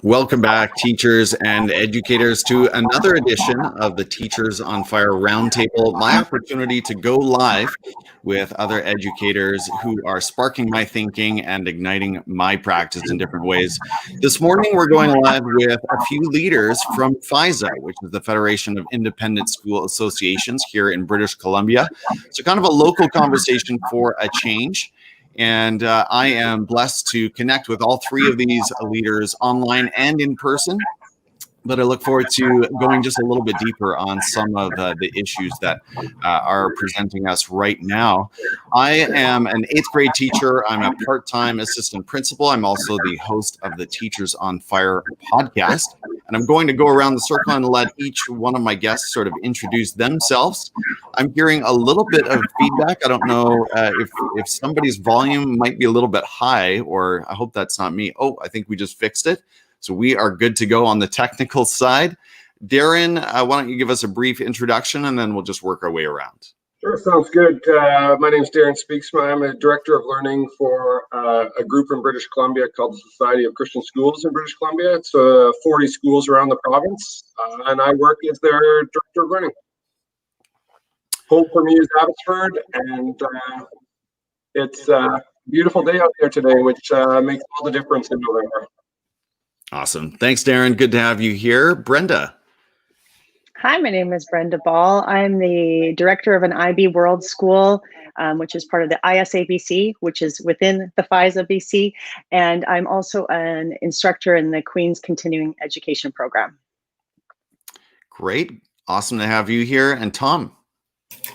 Welcome back, teachers and educators, to another edition of the Teachers on Fire Roundtable, my opportunity to go live with other educators who are sparking my thinking and igniting my practice in different ways. This morning, we're going live with a few leaders from FISA, which is the Federation of Independent School Associations here in British Columbia. So kind of a local conversation for a change. And I am blessed to connect with all three of these leaders online and in person. But I look forward to going just a little bit deeper on some of the issues that are presenting us right now. I am an 8th grade teacher. I'm a part-time assistant principal. I'm also the host of the Teachers on Fire podcast. And I'm going to go around the circle and let each one of my guests sort of introduce themselves. I'm hearing a little bit of feedback. I don't know if somebody's volume might be a little bit high, or I hope that's not me. Oh, I think we just fixed it. So we are good to go on the technical side. Darren, why don't you give us a brief introduction and then we'll just work our way around. Sure, sounds good. My name is Darren Speaksma. I'm a director of learning for a group in British Columbia called the Society of Christian Schools in British Columbia. It's 40 schools around the province, and I work as their director of learning. Home for me is Abbotsford, and it's a beautiful day out there today, which makes all the difference in November. Awesome. Thanks, Darren. Good to have you here. Brenda. Hi, my name is Brenda Ball. I'm the director of an IB World School, which is part of the ISABC, which is within the FISA BC. And I'm also an instructor in the Queen's Continuing Education Program. Great. Awesome to have you here. And Tom. Good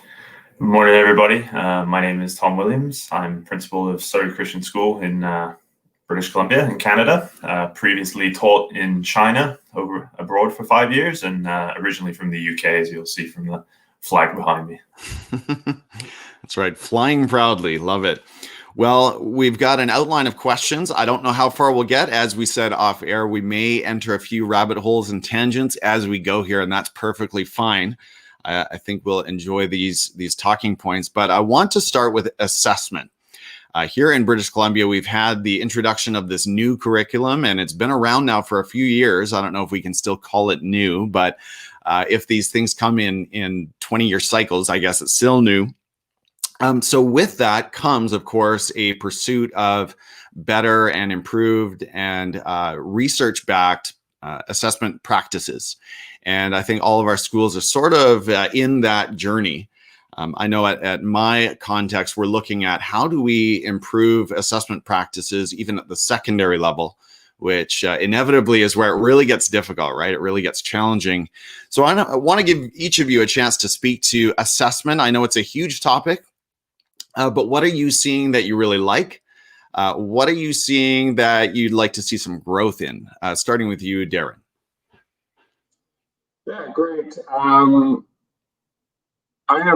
morning, everybody. My name is Tom Williams. I'm principal of Surrey Christian School in British Columbia in Canada. Previously taught in China abroad for 5 years, and originally from the UK, as you'll see from the flag behind me. That's right. Flying proudly. Love it. Well, we've got an outline of questions. I don't know how far we'll get. As we said off air, we may enter a few rabbit holes and tangents as we go here, and that's perfectly fine. I think we'll enjoy these talking points, but I want to start with assessment. Here in British Columbia, we've had the introduction of this new curriculum, and it's been around now for a few years. I don't know if we can still call it new, but if these things come in 20-year cycles, I guess it's still new. So with that comes, of course, a pursuit of better and improved and research-backed assessment practices. And I think all of our schools are sort of in that journey. I know at my context, we're looking at how do we improve assessment practices even at the secondary level, which inevitably is where it really gets difficult, right? It really gets challenging. So I want to give each of you a chance to speak to assessment. I know it's a huge topic, but what are you seeing that you really like? What are you seeing that you'd like to see some growth in? Starting with you, Darren. Yeah, great. I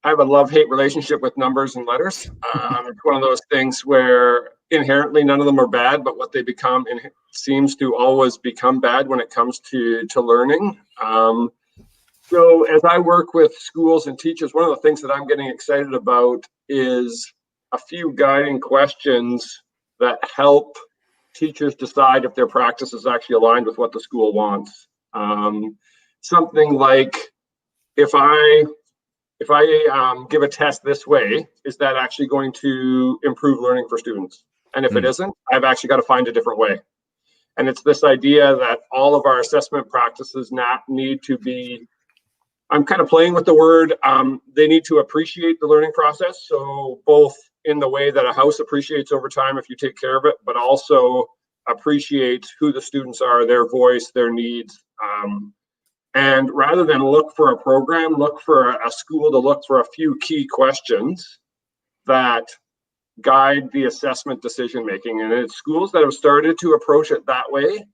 have a love-hate relationship with numbers and letters. It's one of those things where inherently none of them are bad, but what they become seems to always become bad when it comes to learning. So as I work with schools and teachers, one of the things that I'm getting excited about is a few guiding questions that help teachers decide if their practice is actually aligned with what the school wants. Something like, if I give a test this way, is that actually going to improve learning for students? And if it isn't, I've actually got to find a different way. And it's this idea that all of our assessment practices need to be, I'm kind of playing with the word, they need to appreciate the learning process. So both in the way that a house appreciates over time if you take care of it, but also appreciate who the students are, their voice, their needs. And rather than look for a program, look for a school to look for a few key questions that guide the assessment decision making. And it's schools that have started to approach it that way.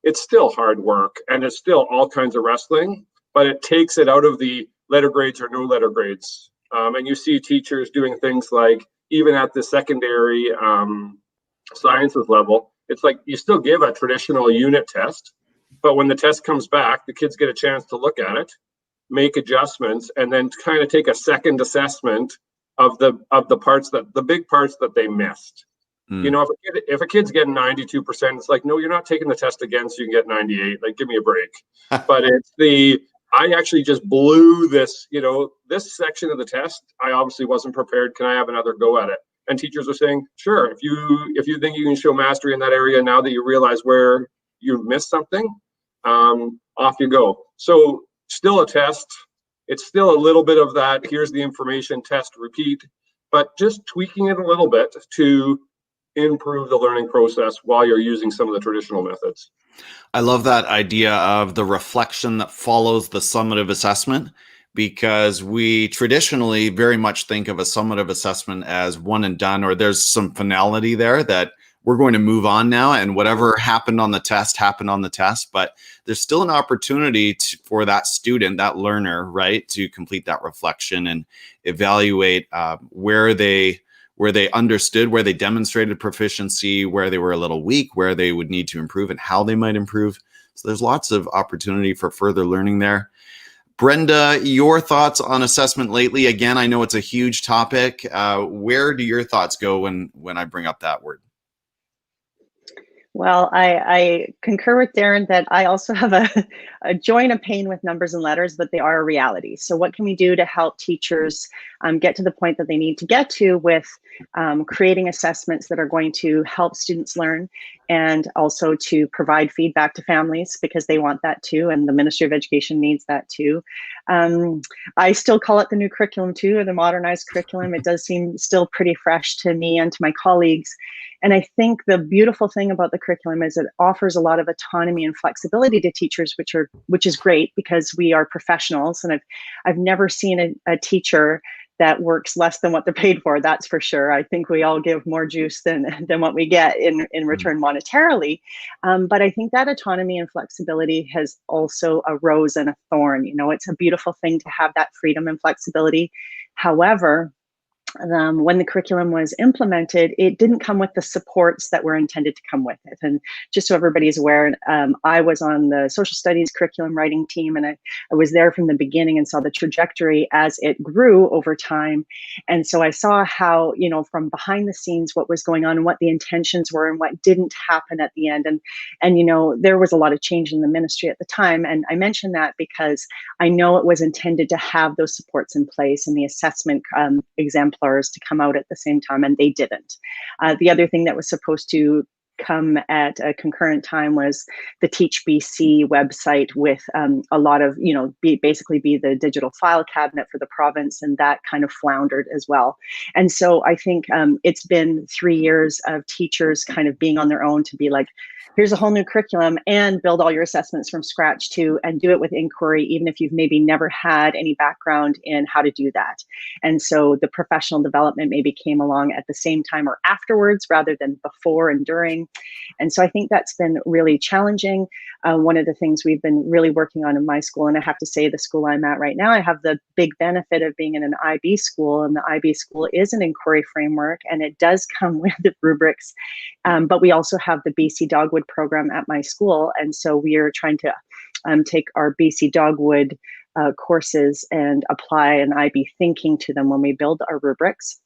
It's still hard work and it's still all kinds of wrestling, but it takes it out of the letter grades or no letter grades. And you see teachers doing things like, even at the secondary sciences level, it's like you still give a traditional unit test, but when the test comes back, the kids get a chance to look at it, make adjustments, and then kind of take a second assessment of the parts the big parts that they missed. You know, if a kid's getting 92%, it's like, no, you're not taking the test again so you can get 98. Like, give me a break. But it's I actually just blew this, you know, this section of the test. I obviously wasn't prepared. Can I have another go at it? And teachers are saying, sure, if you think you can show mastery in that area now that you realize where you missed something, off you go. So still a test. It's still a little bit of that. Here's the information, test, repeat, but just tweaking it a little bit to improve the learning process while you're using some of the traditional methods. I love that idea of the reflection that follows the summative assessment, because we traditionally very much think of a summative assessment as one and done, or there's some finality there that we're going to move on now, and whatever happened on the test happened on the test. But there's still an opportunity for that student, that learner, right, to complete that reflection and evaluate where they understood, where they demonstrated proficiency, where they were a little weak, where they would need to improve, and how they might improve. So there's lots of opportunity for further learning there. Brenda, your thoughts on assessment lately? Again, I know it's a huge topic. Where do your thoughts go when I bring up that word? Well, I concur with Darren that I also have a joint of pain with numbers and letters, but they are a reality. So what can we do to help teachers get to the point that they need to get to with creating assessments that are going to help students learn, and also to provide feedback to families, because they want that too, and the Ministry of Education needs that too. I still call it the new curriculum too, or the modernized curriculum. It does seem still pretty fresh to me and to my colleagues. And I think the beautiful thing about the curriculum is it offers a lot of autonomy and flexibility to teachers, which is great, because we are professionals, and I've never seen a teacher that works less than what they're paid for. That's for sure. I think we all give more juice than what we get in return monetarily. But I think that autonomy and flexibility has also a rose and a thorn. You know, it's a beautiful thing to have that freedom and flexibility. However, when the curriculum was implemented, it didn't come with the supports that were intended to come with it. And just so everybody's aware, I was on the social studies curriculum writing team, and I was there from the beginning and saw the trajectory as it grew over time. And so I saw how, you know, from behind the scenes, what was going on and what the intentions were and what didn't happen at the end. And you know, there was a lot of change in the ministry at the time. And I mention that because I know it was intended to have those supports in place and the assessment exemplars to come out at the same time, and they didn't. The other thing that was supposed to come at a concurrent time was the Teach BC website with a lot of, you know, basically be the digital file cabinet for the province, and that kind of floundered as well. And so I think it's been 3 years of teachers kind of being on their own to be like, here's a whole new curriculum, and build all your assessments from scratch too, and do it with inquiry, even if you've maybe never had any background in how to do that. And so the professional development maybe came along at the same time or afterwards rather than before and during. And so I think that's been really challenging. One of the things we've been really working on in my school, and I have to say the school I'm at right now, I have the big benefit of being in an IB school, and the IB school is an inquiry framework, and it does come with the rubrics. But we also have the BC Dogwood program at my school. And so we are trying to take our BC Dogwood courses and apply an IB thinking to them when we build our rubrics.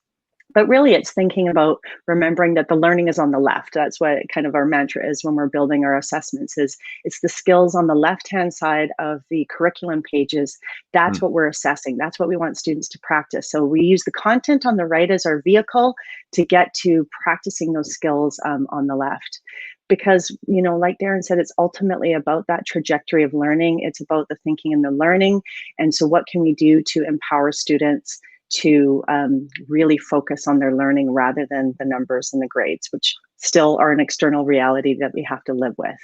But really, it's thinking about remembering that the learning is on the left. That's what kind of our mantra is when we're building our assessments, is it's the skills on the left-hand side of the curriculum pages. That's what we're assessing. That's what we want students to practice. So we use the content on the right as our vehicle to get to practicing those skills on the left. Because, you know, like Darren said, it's ultimately about that trajectory of learning. It's about the thinking and the learning. And so what can we do to empower students to really focus on their learning rather than the numbers and the grades, which still are an external reality that we have to live with.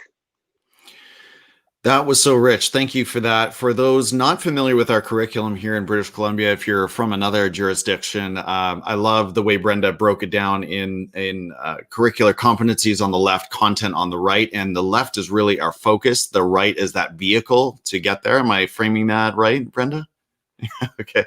That was so rich. Thank you for that. For those not familiar with our curriculum here in British Columbia, if you're from another jurisdiction, I love the way Brenda broke it down in curricular competencies on the left, content on the right, and the left is really our focus. The right is that vehicle to get there. Am I framing that right, Brenda? Okay.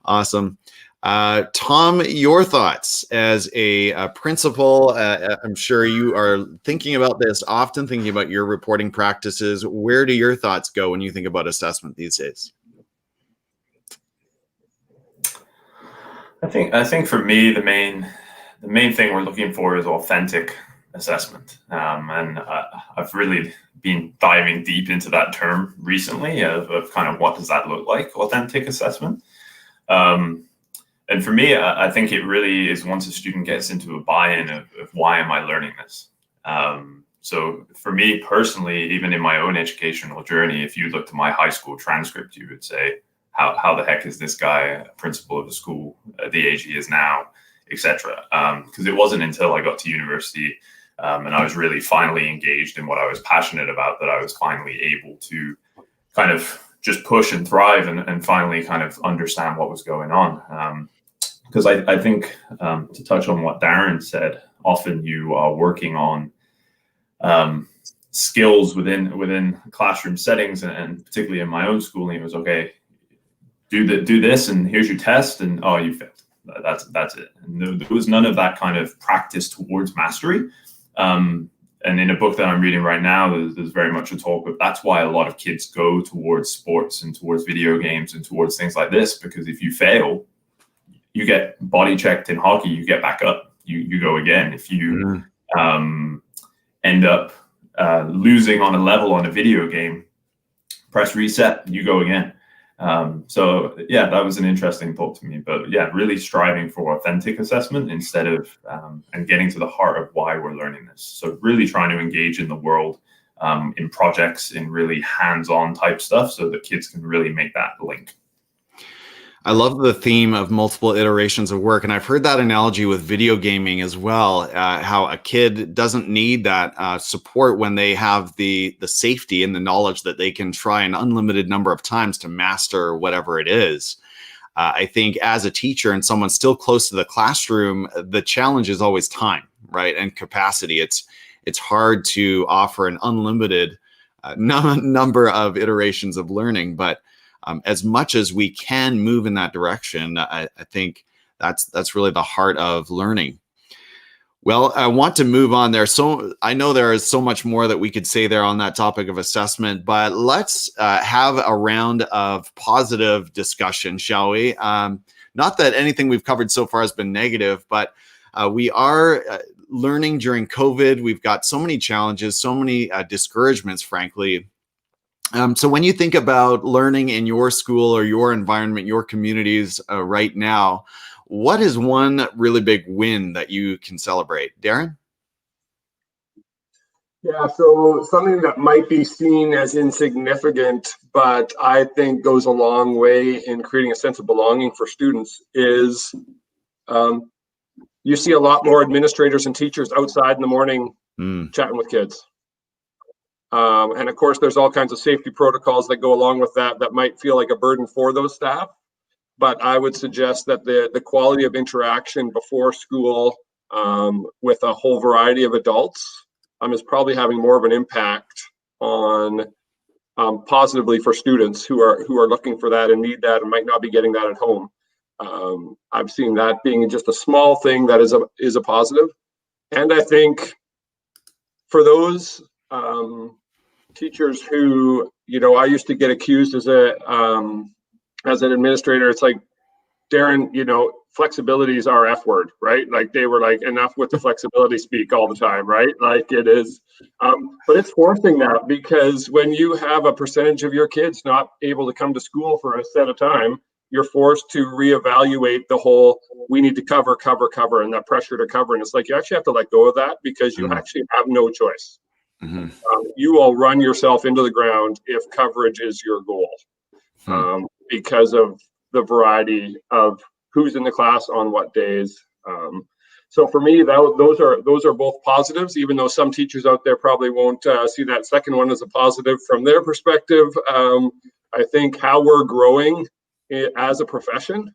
Awesome. Tom, your thoughts as a principal. I'm sure you are thinking about this often, thinking about your reporting practices. Where do your thoughts go when you think about assessment these days? I think for me, the main the main thing we're looking for is authentic assessment. And I've really been diving deep into that term recently of kind of what does that look like, authentic assessment. And for me, I think it really is once a student gets into a buy-in of why am I learning this? So for me personally, even in my own educational journey, if you looked at my high school transcript, you would say, how the heck is this guy a principal of a school at the age he is now, etc. Because it wasn't until I got to university and I was really finally engaged in what I was passionate about that I was finally able to kind of just push and thrive and finally kind of understand what was going on. Because I think to touch on what Darren said, often you are working on skills within classroom settings, and particularly in my own schooling, it was okay, do this, and here's your test, and oh, you failed. That's it. And there was none of that kind of practice towards mastery. And in a book that I'm reading right now, there's very much a talk of that's why a lot of kids go towards sports and towards video games and towards things like this, because if you fail, you get body checked. In hockey, you get back up, you go again. If you end up losing on a level on a video game, press reset, you go again. So yeah, that was an interesting thought to me, but yeah, really striving for authentic assessment instead of and getting to the heart of why we're learning this. So really trying to engage in the world in projects, in really hands-on type stuff, so that kids can really make that link. I love the theme of multiple iterations of work. And I've heard that analogy with video gaming as well, how a kid doesn't need that support when they have the safety and the knowledge that they can try an unlimited number of times to master whatever it is. I think as a teacher and someone still close to the classroom, the challenge is always time, right? And capacity. It's hard to offer an unlimited number of iterations of learning, but as much as we can move in that direction, I think that's really the heart of learning. Well, I want to move on there. So I know there is so much more that we could say there on that topic of assessment, but let's have a round of positive discussion, shall we? Not that anything we've covered so far has been negative, but we are learning during COVID. We've got so many challenges, so many discouragements, frankly. So when you think about learning in your school or your environment, your communities right now, what is one really big win that you can celebrate? Darren? Yeah, so something that might be seen as insignificant, but I think goes a long way in creating a sense of belonging for students is you see a lot more administrators and teachers outside in the morning chatting with kids. And of course, there's all kinds of safety protocols that go along with that might feel like a burden for those staff. But I would suggest that the quality of interaction before school with a whole variety of adults is probably having more of an impact on positively for students who are looking for that and need that and might not be getting that at home. I've seen that being just a small thing that is a positive. And I think for those teachers who, I used to get accused as an administrator. It's like, Darren, flexibility is our F word, right? Like they were like, enough with the flexibility speak all the time, right? Like it is, but it's forcing that, because when you have a percentage of your kids not able to come to school for a set of time, you're forced to reevaluate the whole, we need to cover, and that pressure to cover. And it's like, you actually have to let go of that, because you actually have no choice. You will run yourself into the ground if coverage is your goal, because of the variety of who's in the class on what days. So for me, those are both positives, even though some teachers out there probably won't see that second one as a positive from their perspective. I think how we're growing as a profession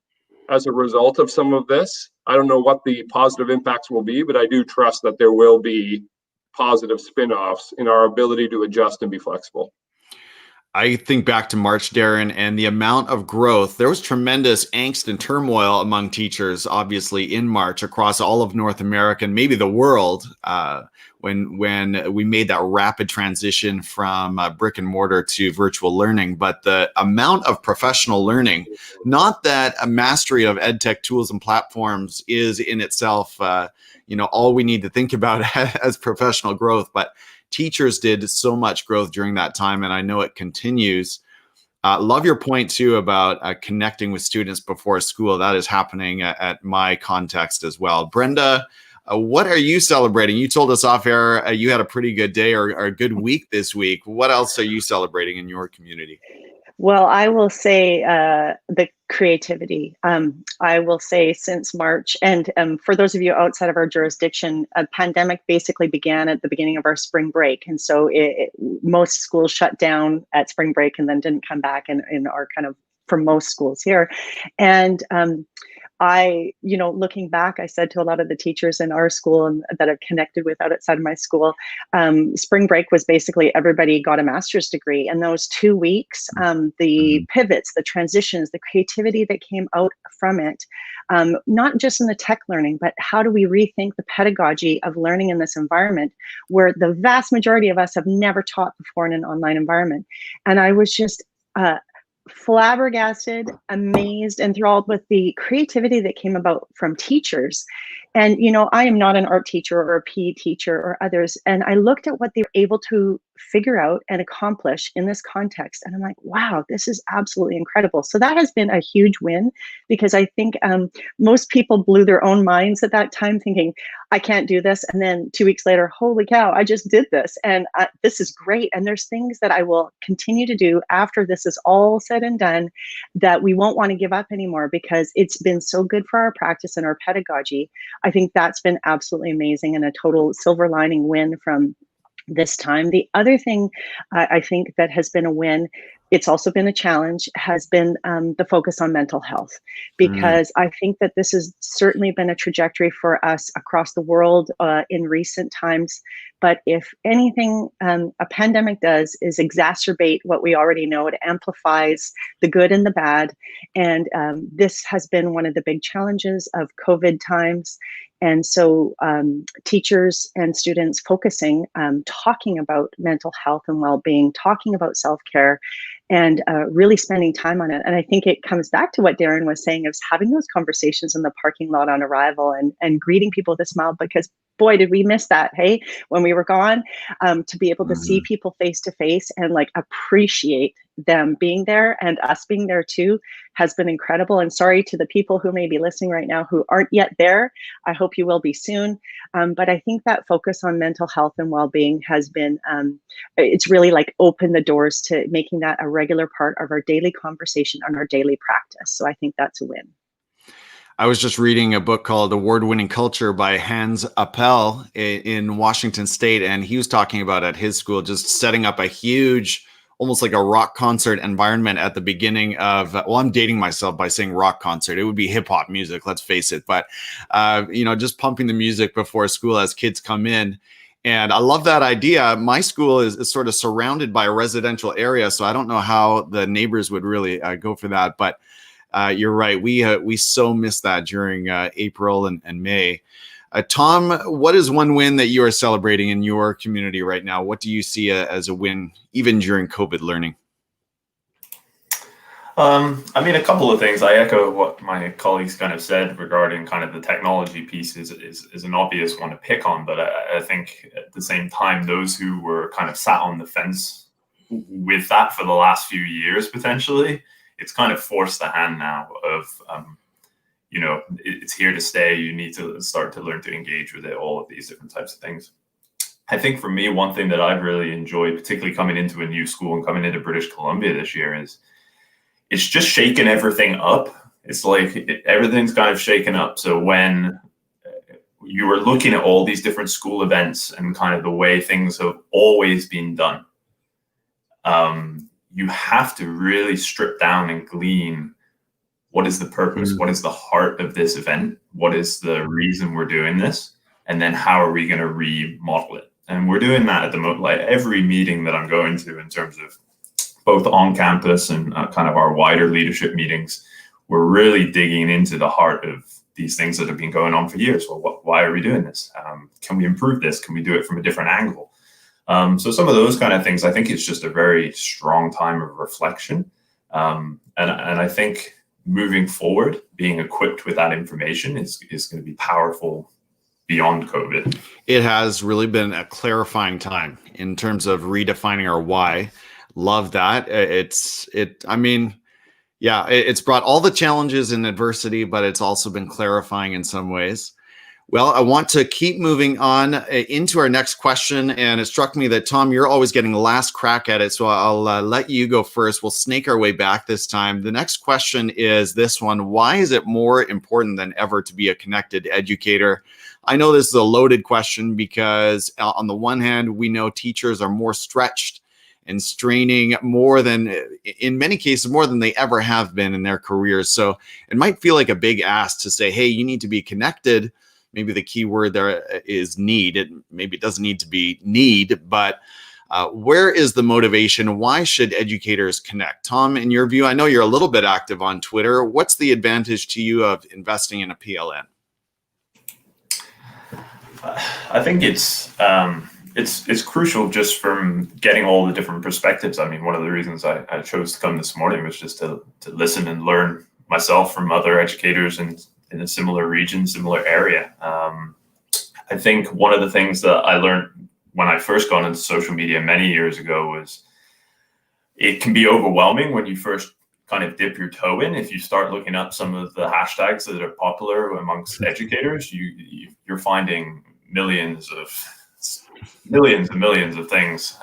as a result of some of this, I don't know what the positive impacts will be, but I do trust that there will be positive spin-offs in our ability to adjust and be flexible. I think back to March, Darren, and the amount of growth. There was tremendous angst and turmoil among teachers, obviously, in March across all of North America and maybe the world, when we made that rapid transition from brick and mortar to virtual learning. But the amount of professional learning, not that a mastery of EdTech tools and platforms is in itself, all we need to think about as professional growth, but teachers did so much growth during that time, and I know it continues. Love your point too about connecting with students before school. That is happening at my context as well. Brenda, what are you celebrating? You told us off air you had a pretty good day or a good week this week. What else are you celebrating in your community? Well, I will say the creativity. I will say since March, and for those of you outside of our jurisdiction, a pandemic basically began at the beginning of our spring break. And so most schools shut down at spring break and then didn't come back in our kind of, for most schools here. And looking back, I said to a lot of the teachers in our school and that I've connected with outside of my school, spring break was basically everybody got a master's degree. And those 2 weeks, the pivots, the transitions, the creativity that came out from it, not just in the tech learning, but how do we rethink the pedagogy of learning in this environment where the vast majority of us have never taught before in an online environment. And I was just flabbergasted, amazed, enthralled with the creativity that came about from teachers. And, I am not an art teacher or a PE teacher or others. And I looked at what they were able to figure out and accomplish in this context. And I'm like, wow, this is absolutely incredible. So that has been a huge win because I think most people blew their own minds at that time thinking, I can't do this. And then 2 weeks later, holy cow, I just did this. And this is great. And there's things that I will continue to do after this is all said and done that we won't want to give up anymore because it's been so good for our practice and our pedagogy. I think that's been absolutely amazing and a total silver lining win from this time. The other thing I think that has been a win, it's also been a challenge, has been the focus on mental health, because I think that this has certainly been a trajectory for us across the world in recent times. But if anything a pandemic does is exacerbate what we already know. It amplifies the good and the bad. And this has been one of the big challenges of COVID times. And so teachers and students focusing, talking about mental health and well-being, talking about self-care, and really spending time on it. And I think it comes back to what Darren was saying, of having those conversations in the parking lot on arrival and greeting people with a smile, because boy, did we miss that, hey, when we were gone, to be able to see people face to face and like appreciate them being there and us being there too has been incredible. And sorry to the people who may be listening right now who aren't yet there. I hope you will be soon. But I think that focus on mental health and well-being has been, it's really like opened the doors to making that a regular part of our daily conversation and our daily practice. So I think that's a win. I was just reading a book called Award-Winning Culture by Hans Appel in Washington State, and he was talking about at his school just setting up a huge, almost like a rock concert environment at the beginning of, well, I'm dating myself by saying rock concert. It would be hip hop music, let's face it. But, just pumping the music before school as kids come in. And I love that idea. My school is sort of surrounded by a residential area, so I don't know how the neighbors would really go for that. But you're right. We so missed that during April and May. Tom, what is one win that you are celebrating in your community right now? What do you see as a win, even during COVID learning? A couple of things. I echo what my colleagues kind of said regarding kind of the technology piece is an obvious one to pick on. But I think at the same time, those who were kind of sat on the fence with that for the last few years, potentially, it's kind of forced the hand now of, it's here to stay. You need to start to learn to engage with it, all of these different types of things. I think for me, one thing that I've really enjoyed, particularly coming into a new school and coming into British Columbia this year, is it's just shaking everything up. It's like everything's kind of shaken up. So when you were looking at all these different school events and kind of the way things have always been done, you have to really strip down and glean what is the purpose, what is the heart of this event, what is the reason we're doing this, and then how are we going to remodel it. And we're doing that at the moment, like every meeting that I'm going to in terms of both on campus and kind of our wider leadership meetings, we're really digging into the heart of these things that have been going on for years. Well, why are we doing this? Can we improve this? Can we do it from a different angle? So some of those kind of things, I think it's just a very strong time of reflection. And I think moving forward, being equipped with that information is going to be powerful beyond COVID. It has really been a clarifying time in terms of redefining our why. Love that. It's brought all the challenges and adversity, but it's also been clarifying in some ways. Well, I want to keep moving on into our next question. And it struck me that, Tom, you're always getting the last crack at it. So I'll let you go first. We'll snake our way back this time. The next question is this one. Why is it more important than ever to be a connected educator? I know this is a loaded question because on the one hand, we know teachers are more stretched and straining more than, in many cases, more than they ever have been in their careers. So it might feel like a big ask to say, hey, you need to be connected. Maybe the key word there is need. Maybe it doesn't need to be need, but where is the motivation? Why should educators connect? Tom, in your view, I know you're a little bit active on Twitter. What's the advantage to you of investing in a PLN? I think it's crucial just from getting all the different perspectives. I mean, one of the reasons I chose to come this morning was just to listen and learn myself from other educators in a similar region, similar area. I think one of the things that I learned when I first got into social media many years ago was it can be overwhelming when you first kind of dip your toe in. If you start looking up some of the hashtags that are popular amongst educators, you're finding millions and millions of things.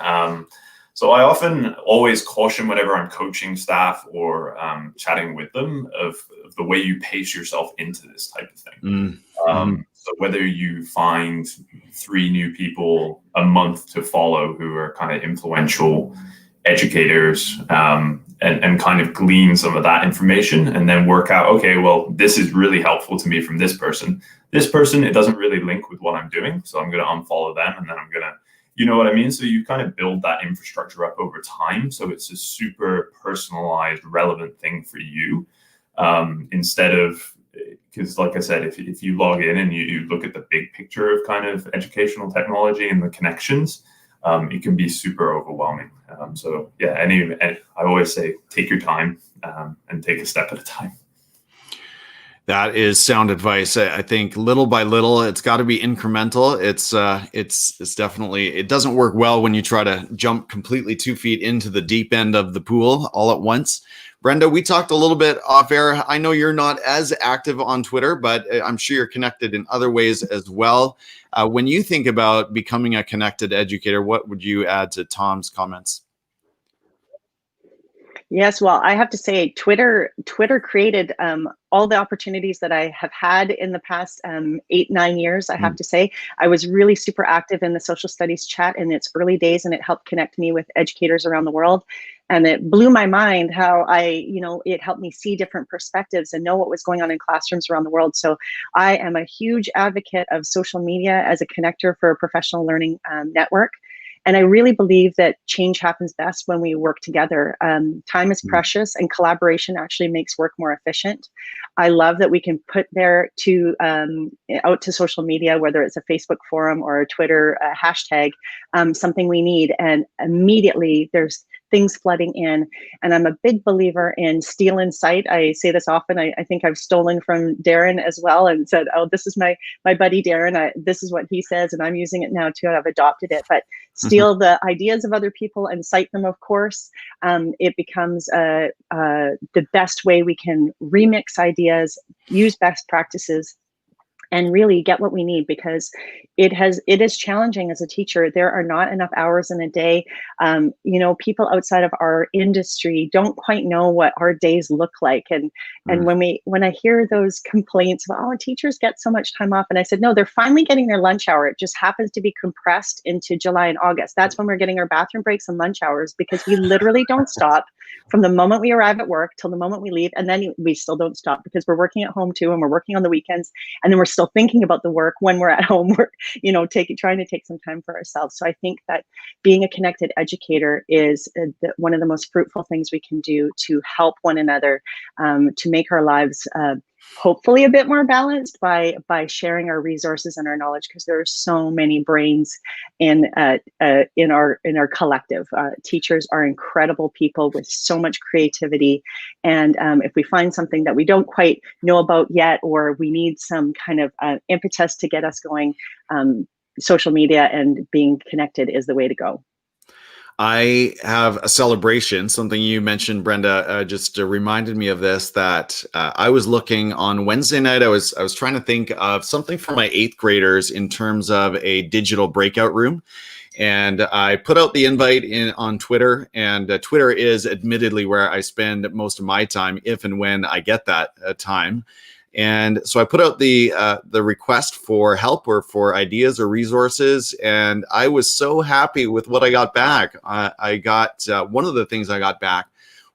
So I often always caution whenever I'm coaching staff or chatting with them of the way you pace yourself into this type of thing. So whether you find 3 new people a month to follow who are kind of influential educators and kind of glean some of that information and then work out, okay, well, this is really helpful to me from this person. This person, it doesn't really link with what I'm doing. So I'm going to unfollow them and then I'm going to, you know what I mean? So you kind of build that infrastructure up over time. So it's a super personalized, relevant thing for you instead of, because like I said, if you log in and you look at the big picture of kind of educational technology and the connections, it can be super overwhelming. So yeah, I always say, take your time and take a step at a time. That is sound advice. I think little by little, it's got to be incremental. It's definitely, it doesn't work well when you try to jump completely 2 feet into the deep end of the pool all at once. Brenda, we talked a little bit off air. I know you're not as active on Twitter, but I'm sure you're connected in other ways as well. When you think about becoming a connected educator, what would you add to Tom's comments? Yes, well, I have to say, Twitter created all the opportunities that I have had in the past 8-9 years. I have to say, I was really super active in the social studies chat in its early days, and it helped connect me with educators around the world. And it blew my mind how it helped me see different perspectives and know what was going on in classrooms around the world. So I am a huge advocate of social media as a connector for a professional learning network. And I really believe that change happens best when we work together. Time is precious, and collaboration actually makes work more efficient. I love that we can put there out to social media, whether it's a Facebook forum or a Twitter hashtag, something we need, and immediately there's things flooding in. And I'm a big believer in steal insight. I say this often. I think I've stolen from Darren as well and said, oh, this is my buddy Darren. This is what he says, and I'm using it now too. I've adopted it. But steal the ideas of other people and cite them, of course. It becomes the best way we can remix ideas, use best practices, and really get what we need, because it is challenging as a teacher. There are not enough hours in a day. People outside of our industry don't quite know what our days look like. And when I hear those complaints about, oh, teachers get so much time off, and I said, no, they're finally getting their lunch hour. It just happens to be compressed into July and August. That's when we're getting our bathroom breaks and lunch hours, because we literally don't stop from the moment we arrive at work till the moment we leave. And then we still don't stop because we're working at home too, and we're working on the weekends. And then we're still thinking about the work when we're at home. We're, trying to take some time for ourselves. So I think that being a connected educator is one of the most fruitful things we can do to help one another, to make our lives hopefully a bit more balanced by sharing our resources and our knowledge, because there are so many brains in our collective. Teachers are incredible people with so much creativity, and if we find something that we don't quite know about yet, or we need some kind of impetus to get us going, social media and being connected is the way to go. I have a celebration. Something you mentioned, Brenda, just reminded me of this, that I was looking on Wednesday night. I was trying to think of something for my 8th graders in terms of a digital breakout room. And I put out the invite on Twitter, and Twitter is admittedly where I spend most of my time, if and when I get that time. And so I put out the request for help or for ideas or resources, and I was so happy with what I got back. I got one of the things I got back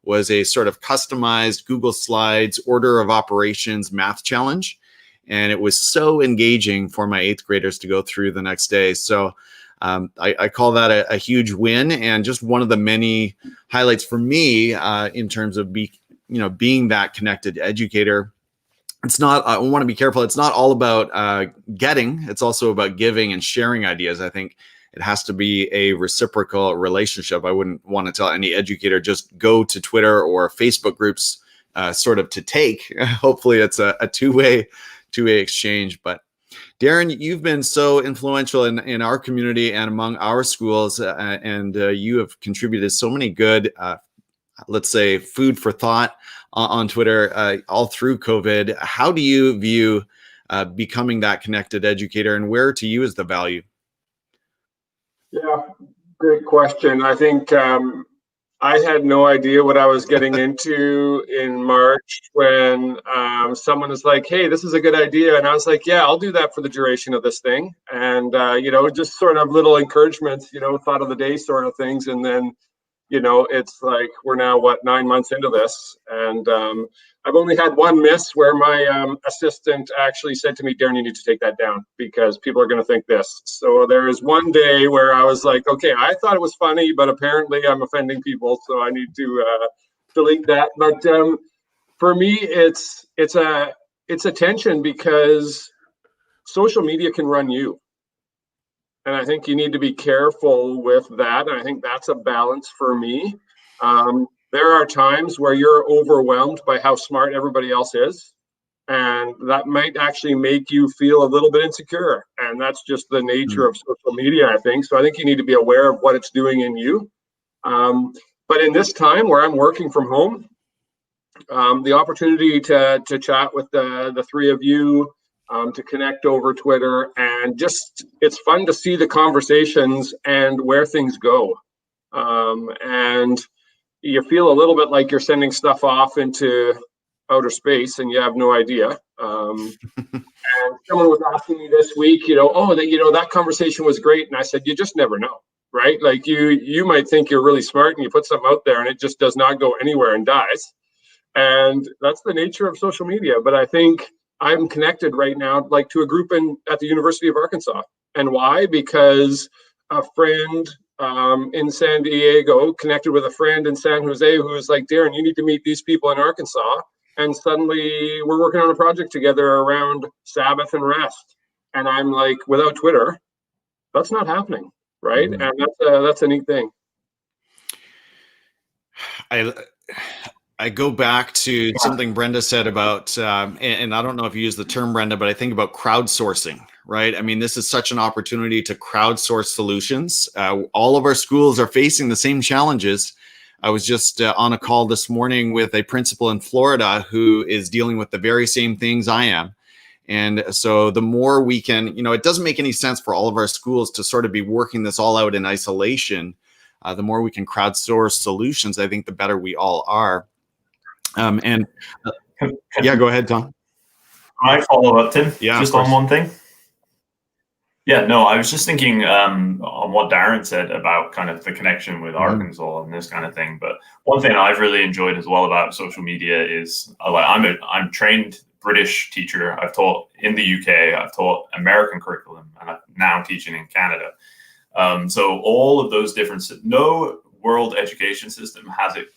was a sort of customized Google Slides order of operations math challenge, and it was so engaging for my 8th graders to go through the next day. So I call that a huge win, and just one of the many highlights for me in terms of being that connected educator. It's not, I want to be careful. It's not all about getting, it's also about giving and sharing ideas. I think it has to be a reciprocal relationship. I wouldn't want to tell any educator just go to Twitter or Facebook groups sort of to take. Hopefully it's a two-way exchange. But Darren, you've been so influential in our community and among our schools, and you have contributed so many good, let's say, food for thought on Twitter all through COVID. How do you view becoming that connected educator, and where to you is the value? Yeah, great question. I think I had no idea what I was getting into in March when someone was like, hey, this is a good idea. And I was like, yeah, I'll do that for the duration of this thing. And, just sort of little encouragements, thought of the day sort of things. And then, it's like, we're now 9 months into this. And I've only had one miss where my assistant actually said to me, Darren, you need to take that down because people are going to think this. So there is one day where I was like, okay, I thought it was funny, but apparently I'm offending people. So I need to delete that. But for me, it's a tension because social media can run you. And I think you need to be careful with that. And I think that's a balance for me. There are times where you're overwhelmed by how smart everybody else is. And that might actually make you feel a little bit insecure. And that's just the nature of social media, I think. So I think you need to be aware of what it's doing in you. But in this time where I'm working from home, the opportunity to chat with the three of you, to connect over Twitter, and just it's fun to see the conversations and where things go. And you feel a little bit like you're sending stuff off into outer space and you have no idea. And someone was asking me this week, that conversation was great. And I said, you just never know, right? Like you might think you're really smart and you put something out there and it just does not go anywhere and dies. And that's the nature of social media. But I think I'm connected right now, like to a group at the University of Arkansas. And why? Because a friend in San Diego connected with a friend in San Jose who was like, Darren, you need to meet these people in Arkansas. And suddenly we're working on a project together around Sabbath and rest. And I'm like, without Twitter, that's not happening, right? Mm-hmm. And that's a neat thing. I go back to something Brenda said about, and I don't know if you use the term, Brenda, but I think about crowdsourcing, right? I mean, this is such an opportunity to crowdsource solutions. All of our schools are facing the same challenges. I was just on a call this morning with a principal in Florida who is dealing with the very same things I am. And so the more we can, it doesn't make any sense for all of our schools to sort of be working this all out in isolation. The more we can crowdsource solutions, I think the better we all are. Yeah, go ahead, Tom. Can I follow up, Tim? Yeah, just on one thing. Yeah, no, I was just thinking on what Darren said about kind of the connection with Arkansas and this kind of thing. But one thing I've really enjoyed as well about social media is I'm trained British teacher. I've taught in the UK. I've taught American curriculum, and I'm now teaching in Canada. So all of those different, no world education system has it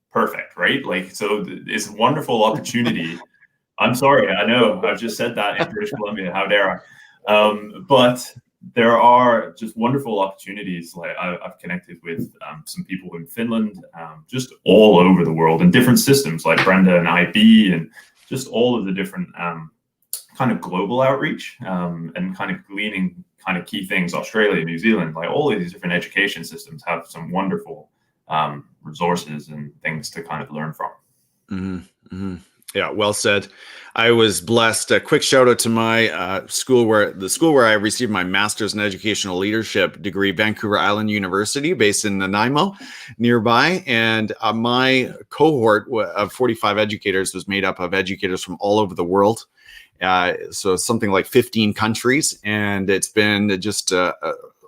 perfect, right? Like, so it's a wonderful opportunity. I'm sorry, I know I've just said that in British Columbia. How dare I? But there are just wonderful opportunities. Like I've connected with some people in Finland, just all over the world, and different systems like Brenda and IB, and just all of the different kind of global outreach and kind of gleaning kind of key things. Australia, New Zealand, like all of these different education systems have some wonderful resources and things to kind of learn from. Mm-hmm. Mm-hmm. Yeah, well said. I was blessed. A quick shout out to my school where I received my master's in educational leadership degree, Vancouver Island University, based in Nanaimo, nearby. And my cohort of 45 educators was made up of educators from all over the world. So something like 15 countries, and it's been just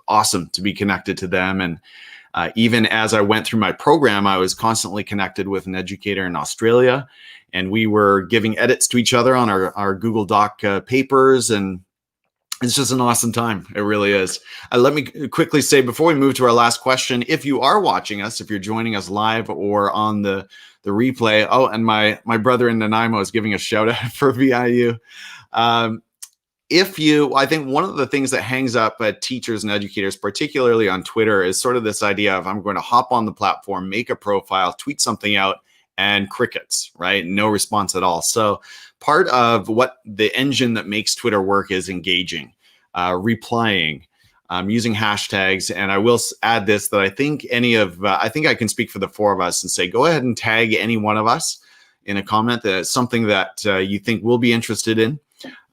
awesome to be connected to them. And even as I went through my program, I was constantly connected with an educator in Australia, and we were giving edits to each other on our Google Doc papers, and it's just an awesome time. It really is. Let me quickly say before we move to our last question, if you are watching us, if you're joining us live or on the replay, and my brother in Nanaimo is giving a shout out for VIU. I think one of the things that hangs up teachers and educators, particularly on Twitter, is sort of this idea of I'm going to hop on the platform, make a profile, tweet something out, and crickets, right? No response at all. So part of what the engine that makes Twitter work is engaging, replying, using hashtags. And I will add this, that I think I think I can speak for the four of us and say, go ahead and tag any one of us in a comment that's something that you think we'll be interested in.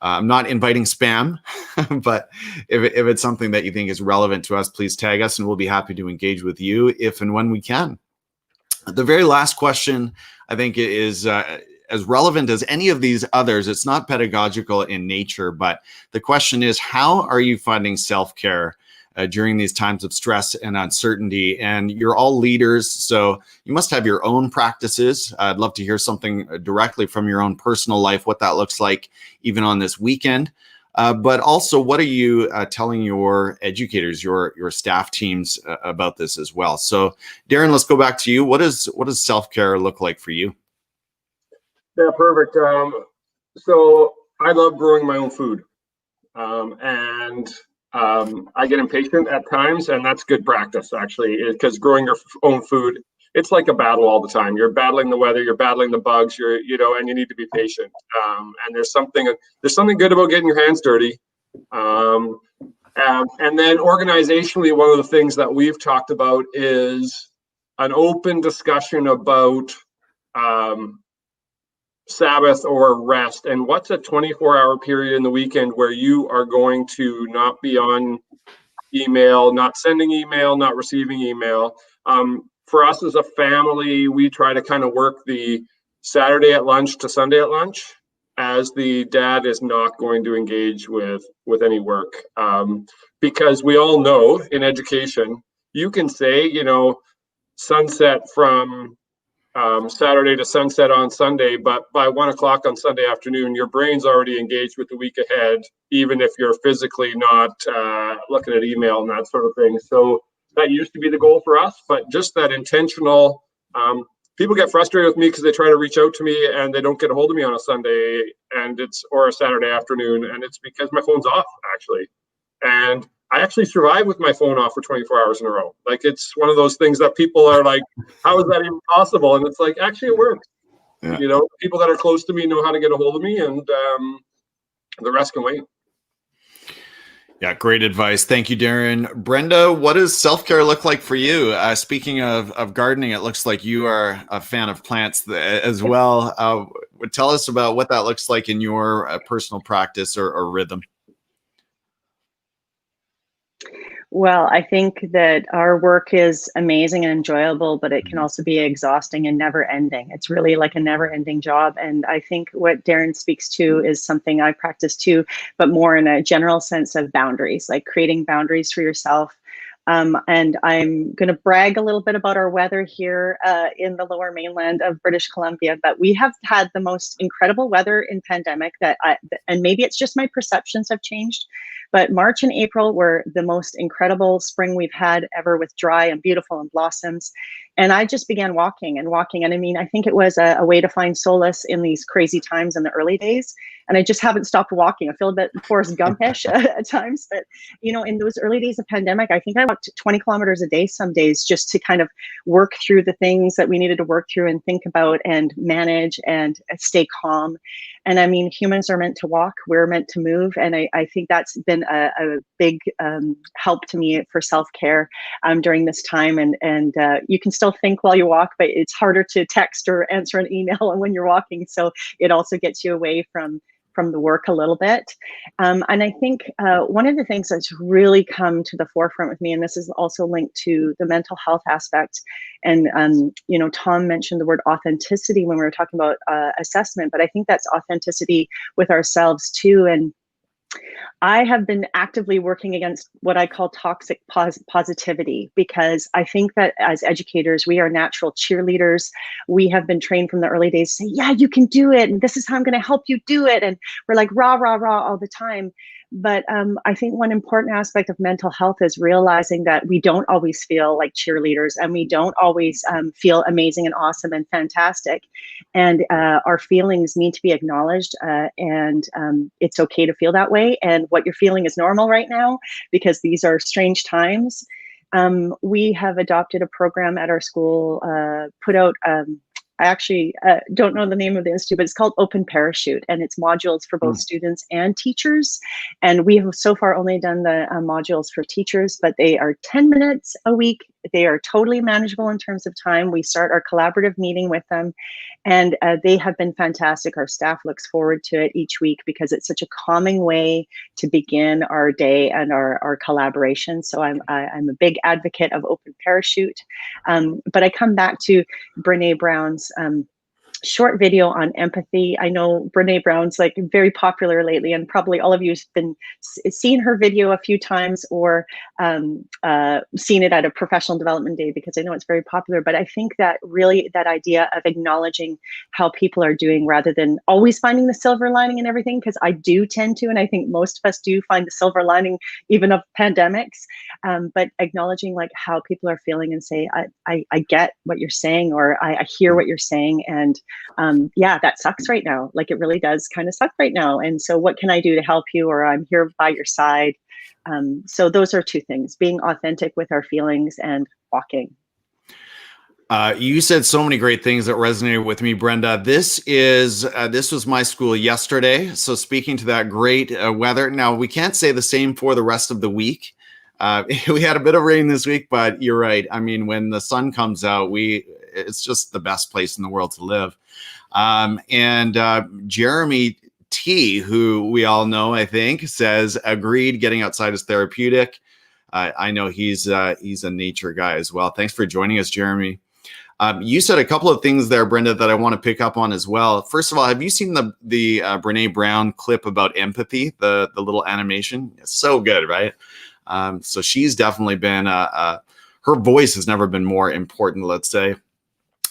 I'm not inviting spam, but if it's something that you think is relevant to us, please tag us and we'll be happy to engage with you if and when we can. The very last question, I think, is as relevant as any of these others. It's not pedagogical in nature, but the question is, how are you finding self-care during these times of stress and uncertainty? And you're all leaders, so you must have your own practices. I'd love to hear something directly from your own personal life, what that looks like even on this weekend. But also, what are you telling your educators, your staff teams about this as well? So, Darren, let's go back to you. What does self-care look like for you? Yeah, perfect. So I love growing my own food, and I get impatient at times, and that's good practice actually, because growing your own food, it's like a battle all the time. You're battling the weather, you're battling the bugs, and you need to be patient. And there's something good about getting your hands dirty. And then organizationally, one of the things that we've talked about is an open discussion about Sabbath or rest, and what's a 24-hour period in the weekend where you are going to not be on email, not sending email, not receiving email. For us as a family, we try to kind of work the Saturday at lunch to Sunday at lunch, as the dad is not going to engage with any work, because we all know in education, you can say, sunset from Saturday to sunset on Sunday, but by 1 o'clock on Sunday afternoon, your brain's already engaged with the week ahead, even if you're physically not looking at email and that sort of thing. So that used to be the goal for us, but just that intentional. People get frustrated with me because they try to reach out to me and they don't get a hold of me on a Sunday or a Saturday afternoon, and it's because my phone's off actually. And I actually survive with my phone off for 24 hours in a row. Like, it's one of those things that people are like, how is that even possible? And it's like, actually it works. Yeah. People that are close to me know how to get a hold of me, and the rest can wait. Yeah, great advice. Thank you, Darren. Brenda, what does self-care look like for you? Speaking of gardening, it looks like you are a fan of plants as well. Tell us about what that looks like in your personal practice or rhythm. Well, I think that our work is amazing and enjoyable, but it can also be exhausting and never ending. It's really like a never ending job. And I think what Darren speaks to is something I practice too, but more in a general sense of boundaries, like creating boundaries for yourself. And I'm going to brag a little bit about our weather here in the lower mainland of British Columbia, but we have had the most incredible weather in pandemic and maybe it's just my perceptions have changed, but March and April were the most incredible spring we've had ever, with dry and beautiful and blossoms. And I just began walking and walking. And I mean, I think it was a way to find solace in these crazy times in the early days. And I just haven't stopped walking. I feel a bit Forrest Gumpish at times, but in those early days of pandemic, I think I walked 20 kilometers a day some days, just to kind of work through the things that we needed to work through and think about and manage and stay calm. And I mean, humans are meant to walk, we're meant to move. And I think that's been a big help to me for self-care during this time. And you can still think while you walk, but it's harder to text or answer an email when you're walking. So it also gets you away from the work a little bit. And I think one of the things that's really come to the forefront with me, and this is also linked to the mental health aspect, and Tom mentioned the word authenticity when we were talking about assessment, but I think that's authenticity with ourselves too. And I have been actively working against what I call toxic positivity, because I think that as educators, we are natural cheerleaders. We have been trained from the early days to say, yeah, you can do it. And this is how I'm going to help you do it. And we're like rah, rah, rah all the time. But I think one important aspect of mental health is realizing that we don't always feel like cheerleaders, and we don't always feel amazing and awesome and fantastic. And our feelings need to be acknowledged, and it's okay to feel that way. And what you're feeling is normal right now, because these are strange times. We have adopted a program at our school, put out I actually don't know the name of the institute, but it's called Open Parachute, and it's modules for both students and teachers. And we have so far only done the modules for teachers, but they are 10 minutes a week. They are totally manageable in terms of time. We start our collaborative meeting with them, and they have been fantastic. Our staff looks forward to it each week because it's such a calming way to begin our day and our collaboration. So I'm a big advocate of Open Parachute. But I come back to Brene Brown's short video on empathy. I know Brene Brown's like very popular lately, and probably all of you have been seen her video a few times, or seen it at a professional development day, because I know it's very popular. But I think that really that idea of acknowledging how people are doing rather than always finding the silver lining in everything, because I do tend to, and I think most of us do find the silver lining even of pandemics, but acknowledging like how people are feeling and say, I get what you're saying, or I hear what you're saying, and yeah, that sucks right now. Like it really does kind of suck right now. And so what can I do to help you? Or I'm here by your side. So those are two things: being authentic with our feelings and walking. You said so many great things that resonated with me, Brenda. This was my school yesterday. So speaking to that great weather. Now we can't say the same for the rest of the week. We had a bit of rain this week, but you're right. I mean, when the sun comes out, it's just the best place in the world to live. And Jeremy T, who we all know, I think, says agreed. Getting outside is therapeutic. I know he's a nature guy as well. Thanks for joining us, Jeremy. You said a couple of things there, Brenda, that I want to pick up on as well. First of all, have you seen the Brene Brown clip about empathy, the little animation? It's so good, right? So she's definitely been, her voice has never been more important, let's say.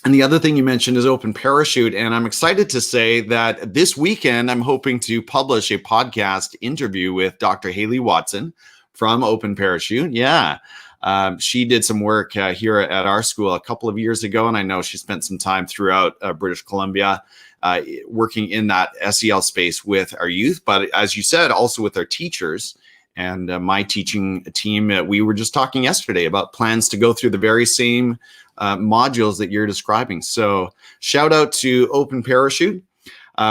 And the other thing you mentioned is Open Parachute. And I'm excited to say that this weekend, I'm hoping to publish a podcast interview with Dr. Haley Watson from Open Parachute. Yeah. She did some work here at our school a couple of years ago. And I know she spent some time throughout British Columbia working in that SEL space with our youth. But as you said, also with our teachers. And my teaching team, we were just talking yesterday about plans to go through the very same modules that you're describing. So shout out to Open Parachute.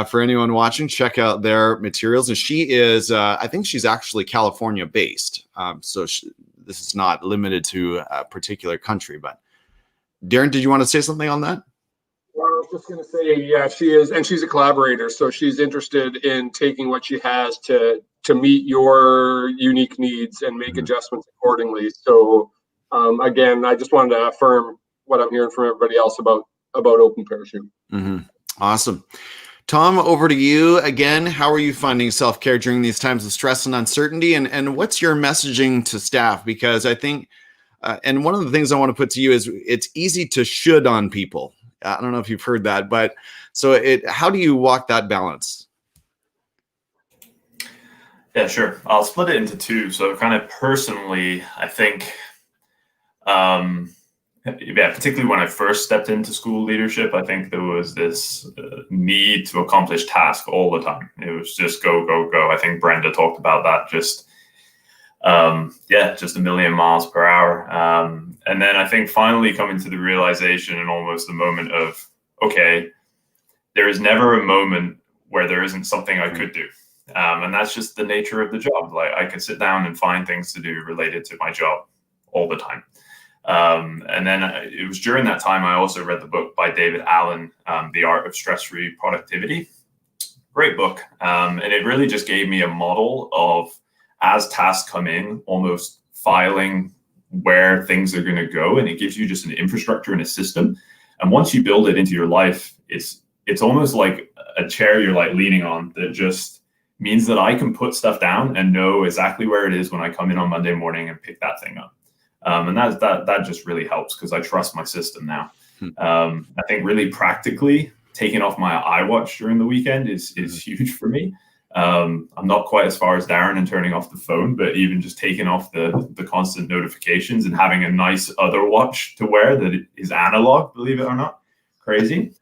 For anyone watching, check out their materials. And she is, I think she's actually California based. So this is not limited to a particular country. But Darren, did you want to say something on that? Well, I was just going to say, yeah, she is, and she's a collaborator. So she's interested in taking what she has to to meet your unique needs and make adjustments accordingly. So again, I just wanted to affirm what I'm hearing from everybody else about open parachute. Awesome. Tom, over to you again. How are you finding self-care during these times of stress and uncertainty? And what's your messaging to staff? Because I think, and one of the things I want to put to you is it's easy to should on people. I don't know if you've heard that, but so how do you walk that balance? Yeah, sure. I'll split it into two. So kind of personally, I think, particularly when I first stepped into school leadership, I think there was this need to accomplish tasks all the time. It was just go, go, go. I think Brenda talked about that, just a million miles per hour. And then I think finally coming to the realization and almost the moment of, okay, there is never a moment where there isn't something I could do. And that's just the nature of the job. Like I could sit down and find things to do related to my job all the time. And then it was during that time I also read the book by David Allen, The Art of Stress-Free Productivity. Great book. And it really just gave me a model of, as tasks come in, almost filing where things are going to go. And it gives you just an infrastructure and a system. And once you build it into your life, it's almost like a chair you're like leaning on that just means that I can put stuff down and know exactly where it is when I come in on Monday morning and pick that thing up. And that just really helps because I trust my system now. I think really practically taking off my iWatch during the weekend is huge for me. I'm not quite as far as Darren in turning off the phone, but even just taking off the constant notifications and having a nice other watch to wear that is analog, believe it or not, crazy,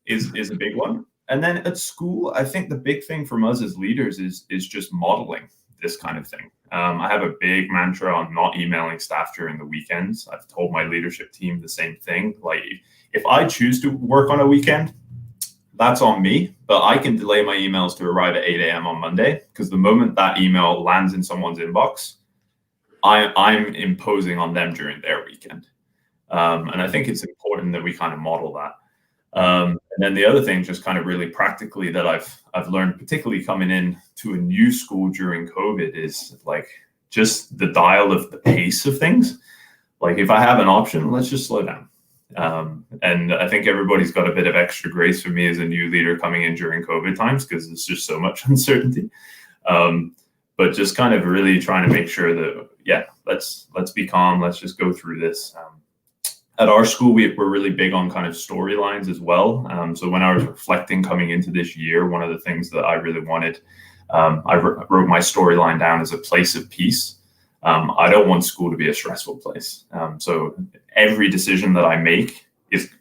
is a big one. And then at school, I think the big thing from us as leaders is just modeling this kind of thing. I have a big mantra on not emailing staff during the weekends. I've told my leadership team the same thing. Like if I choose to work on a weekend, that's on me, but I can delay my emails to arrive at 8 a.m. on Monday, because the moment that email lands in someone's inbox, I'm imposing on them during their weekend. And I think it's important that we kind of model that. And then the other thing, just kind of really practically that I've learned, particularly coming in to a new school during COVID, is like just the dial of the pace of things. Like if I have an option, let's just slow down. And I think everybody's got a bit of extra grace for me as a new leader coming in during COVID times, because there's just so much uncertainty. But just kind of really trying to make sure that, let's be calm. Let's just go through this. At our school, we're really big on kind of storylines as well. So when I was reflecting coming into this year, one of the things that I really wanted, I wrote my storyline down as a place of peace. I don't want school to be a stressful place. So every decision that I make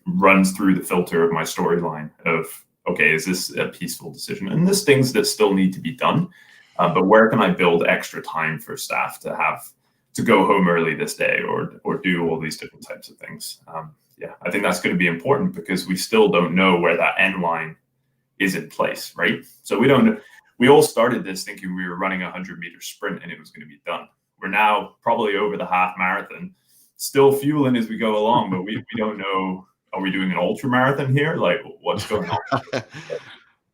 runs through the filter of my storyline of, okay, is this a peaceful decision? And there's things that still need to be done, but where can I build extra time for staff to go home early this day or do all these different types of things? I think that's going to be important, because we still don't know where that end line is in place, right? So we all started this thinking we were running a 100-meter sprint and it was going to be done. We're now probably over the half marathon, still fueling as we go along, but we don't know, are we doing an ultra marathon here? Like what's going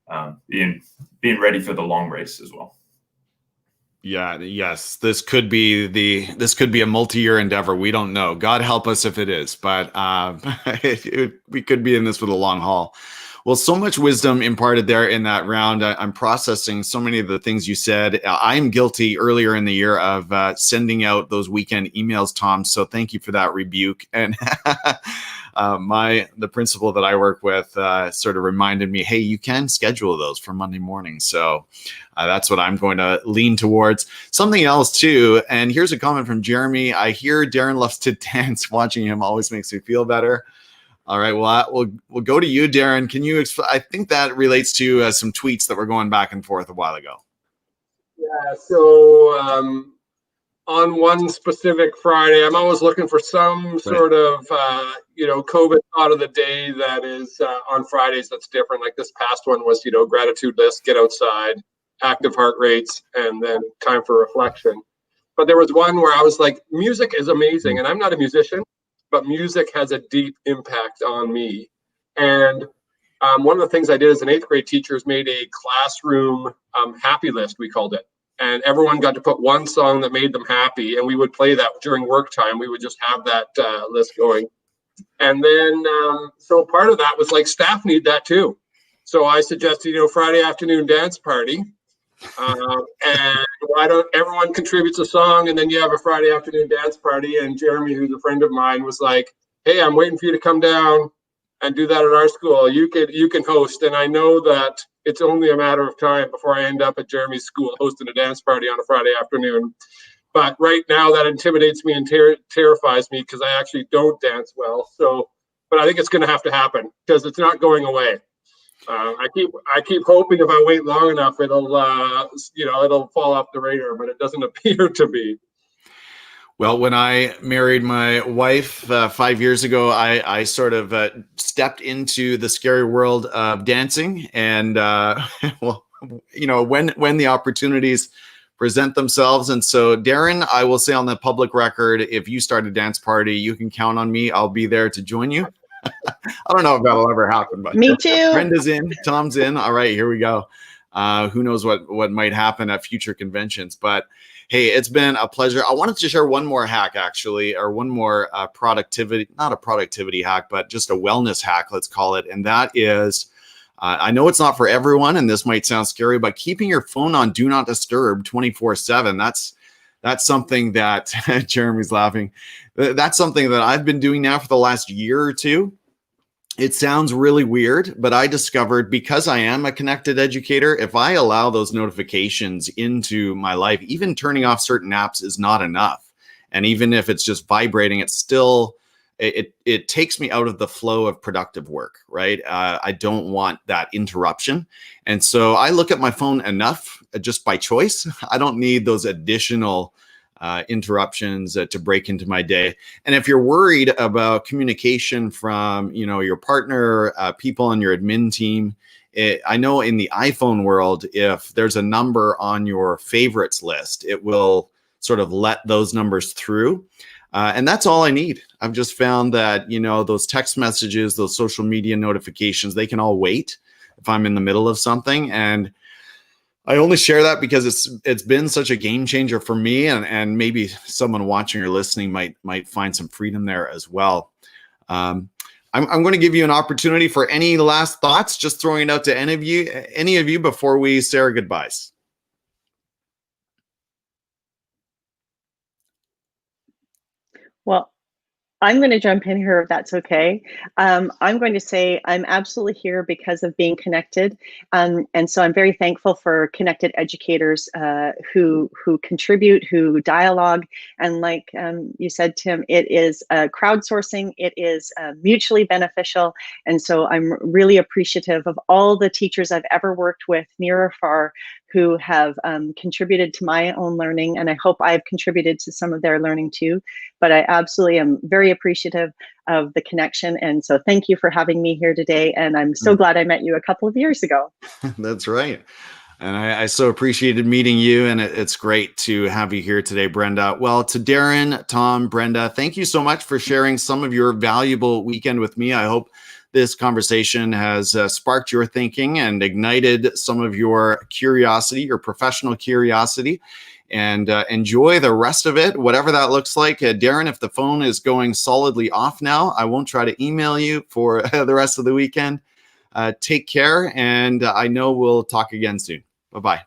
on? Being ready for the long race as well. Yes, this could be a multi-year endeavor. We don't know. God help us if it is, but we could be in this with a long haul. Well, so much wisdom imparted there in that round. I'm processing so many of the things you said. I'm guilty earlier in the year of sending out those weekend emails, Tom. So thank you for that rebuke. And the principal that I work with sort of reminded me, hey, you can schedule those for Monday morning. So that's what I'm going to lean towards. Something else too, and here's a comment from Jeremy. I hear Darren loves to dance. Watching him always makes me feel better. All right, well, we'll go to you, Darren. Can you explain? I think that relates to some tweets that were going back and forth a while ago. Yeah, so on one specific Friday, I'm always looking for some sort of, COVID thought of the day that is on Fridays that's different. Like this past one was, gratitude list, get outside, active heart rates, and then time for reflection. But there was one where I was like, music is amazing. And I'm not a musician, but music has a deep impact on me. And one of the things I did as an 8th grade teacher is made a classroom happy list, we called it. And everyone got to put one song that made them happy, and we would play that during work time. We would just have that list going. And then, so part of that was like, staff need that too. So I suggested, Friday afternoon dance party. And why don't everyone contributes a song, and then you have a Friday afternoon dance party. And Jeremy, who's a friend of mine, was like, hey, I'm waiting for you to come down and do that at our school. You can host. And I know that it's only a matter of time before I end up at Jeremy's school hosting a dance party on a Friday afternoon. But right now that intimidates me and terrifies me because I actually don't dance well. So, but I think it's going to have to happen because it's not going away. I keep hoping if I wait long enough, it'll fall off the radar, but it doesn't appear to be. Well, when I married my wife 5 years ago, I sort of stepped into the scary world of dancing, and well, when the opportunities present themselves. And so, Darren, I will say on the public record, if you start a dance party, you can count on me. I'll be there to join you. I don't know if that'll ever happen, but me too. Brenda's in, Tom's in. All right, here we go. Who knows what might happen at future conventions, but hey, it's been a pleasure. I wanted to share one more hack, actually, or one more productivity, not a productivity hack, but just a wellness hack, let's call it. And that is, I know it's not for everyone, and this might sound scary, but keeping your phone on Do Not Disturb 24/7, that's something that, Jeremy's laughing, that's something that I've been doing now for the last year or two. It sounds really weird, but I discovered, because I am a connected educator, if I allow those notifications into my life, even turning off certain apps is not enough. And even if it's just vibrating, it's still, it takes me out of the flow of productive work, right? I don't want that interruption. And so I look at my phone enough just by choice. I don't need those additional interruptions to break into my day. And if you're worried about communication from, your partner, people on your admin team, I know in the iPhone world, if there's a number on your favorites list, it will sort of let those numbers through. And that's all I need. I've just found that, those text messages, those social media notifications, they can all wait if I'm in the middle of something. And I only share that because it's been such a game changer for me, and maybe someone watching or listening might find some freedom there as well. I'm going to give you an opportunity for any last thoughts, just throwing it out to any of you before we say our goodbyes. Well, I'm going to jump in here if that's okay. I'm going to say I'm absolutely here because of being connected. And so I'm very thankful for connected educators who contribute, who dialogue. And like you said, Tim, it is crowdsourcing. It is mutually beneficial. And so I'm really appreciative of all the teachers I've ever worked with, near or far, who have contributed to my own learning. And I hope I've contributed to some of their learning too. But I absolutely am very appreciative of the connection. And so thank you for having me here today. And I'm so glad I met you a couple of years ago. That's right. And I so appreciated meeting you. And it's great to have you here today, Brenda. Well, to Darren, Tom, Brenda, thank you so much for sharing some of your valuable weekend with me. I hope this conversation has sparked your thinking and ignited some of your curiosity, your professional curiosity. And enjoy the rest of it, whatever that looks like. Darren, if the phone is going solidly off now, I won't try to email you for the rest of the weekend. Take care, and I know we'll talk again soon. Bye-bye.